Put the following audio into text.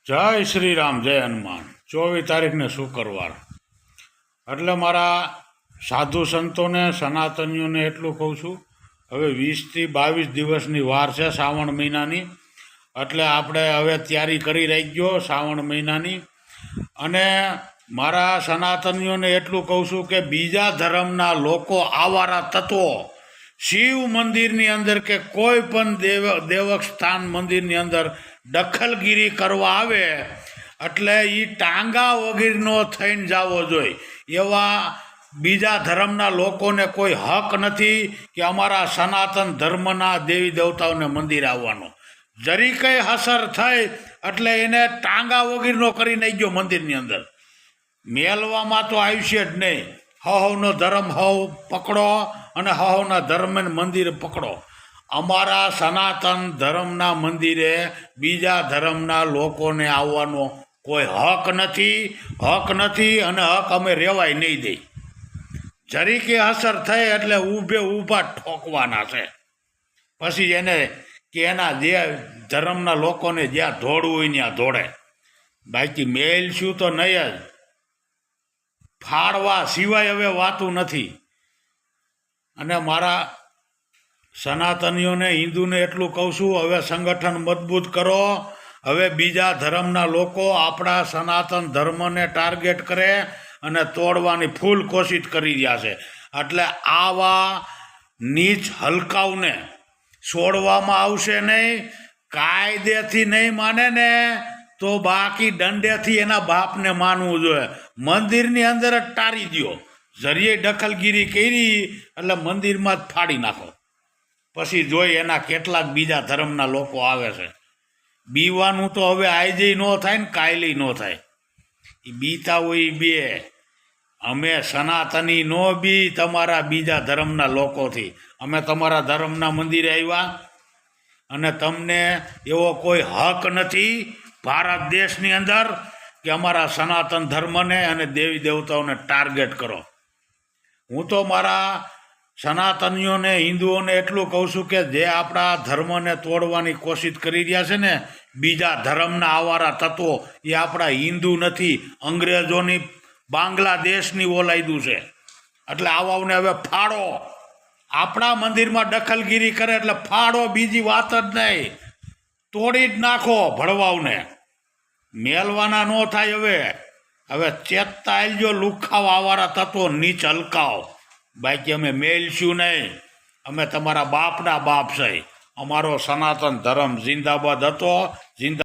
જય શ્રી રામ, જય હનુમાન। 24 તારીખને શુક્રવાર એટલે મારા સાધુ સંતોને સનાતનીઓને એટલું કહું છું, હવે 20 થી 22 દિવસની વાર છે શ્રાવણ મહિનાની, એટલે આપણે હવે તૈયારી કરી રાખજો શ્રાવણ મહિનાની। અને મારા સનાતનીઓને એટલું કહું છું કે બીજા ધર્મના લોકો આવારા તત્વો શિવ મંદિરની અંદર કે કોઈ પણ દેવક સ્થાન મંદિરની અંદર દખલગીરી કરવા આવે એટલે એ ટાંગા વગરનો થઈને જવો જોઈએ। એવા બીજા ધર્મના લોકોને કોઈ હક નથી કે અમારા સનાતન ધર્મના દેવી દેવતાઓને મંદિર આવવાનો। જરી કંઈ અસર થઈ એટલે એને ટાંગા વગરનો કરી નાખ્યો મંદિરની અંદર। મેલવામાં તો આવશે જ નહીં। હવનો ધર્મ હવ પકડો અને હવના ધર્મને મંદિર પકડો। અમારા સનાતન ધર્મના મંદિરે બીજા ધર્મના લોકોને આવવાનો કોઈ હક નથી અને હક અમે રહેવાય નહીં દઈ। જરી કે અસર થઈ એટલે ઊભા ઠોકવાના છે। પછી એને કે એના જે ધર્મના લોકોને જ્યાં દોડવું હોય ત્યાં દોડે, બાકી મેલશું તો નહીં જ। ફાળવા સિવાય હવે વાતું નથી। અને મારા સનાતનીઓને હિન્દુને એટલું કહું છું, હવે સંગઠન મજબૂત કરો। હવે બીજા ધર્મના લોકો આપણા સનાતન ધર્મને ટાર્ગેટ કરે અને તોડવાની ફૂલ કોશિશ કરી રહ્યા છે। એટલે આવા નીચ હલકાઓને છોડવામાં આવશે નહીં। કાયદેથી નહીં માને ને તો બાકી દંડેથી એના બાપને માનવું જોઈએ। મંદિરની અંદર જ ટારી દો। જરીએ દખલગીરી કરી એટલે મંદિરમાં જ ફાડી નાખો। પછી જોઈ એના કેટલાક બીજા ધર્મના લોકો આવે છે। બીવાનું તો હવે આજે ન થાય ને કાલે ન થાય। એ બીતા હોય બે। અમે સનાતની નો બી તમારા બીજા ધર્મના લોકોથી। અમે તમારા ધર્મના મંદિરે આવ્યા અને તમને એવો કોઈ હક નથી ભારત દેશની અંદર કે અમારા સનાતન ધર્મને અને દેવી દેવતાઓને ટાર્ગેટ કરો। હું તો મારા સનાતનીઓને હિન્દુઓને એટલું કહું છું કે જે આપણા ધર્મને તોડવાની કોશિશ કરી રહ્યા છે ને બીજા ધર્મના આવારા તત્વો, એ આપણા હિન્દુ નથી, અંગ્રેજોની બાંગ્લાદેશની ઓલાયદું છે। એટલે આવાઓને હવે ફાડો। આપણા મંદિરમાં દખલગીરી કરે એટલે ફાડો, બીજી વાત જ નહીં। તોડી જ નાખો ભળવાઓને। મેલવાના ન થાય। હવે ચેતતા આવજો લુખાવ આવારા તત્વો નીચ હલકાવ। બાકી અમે મેલશું નહીં। અમે તમારા બાપના બાપ છે। અમારો સનાતન ધર્મ જિંદાબાદ હતો, જિંદા।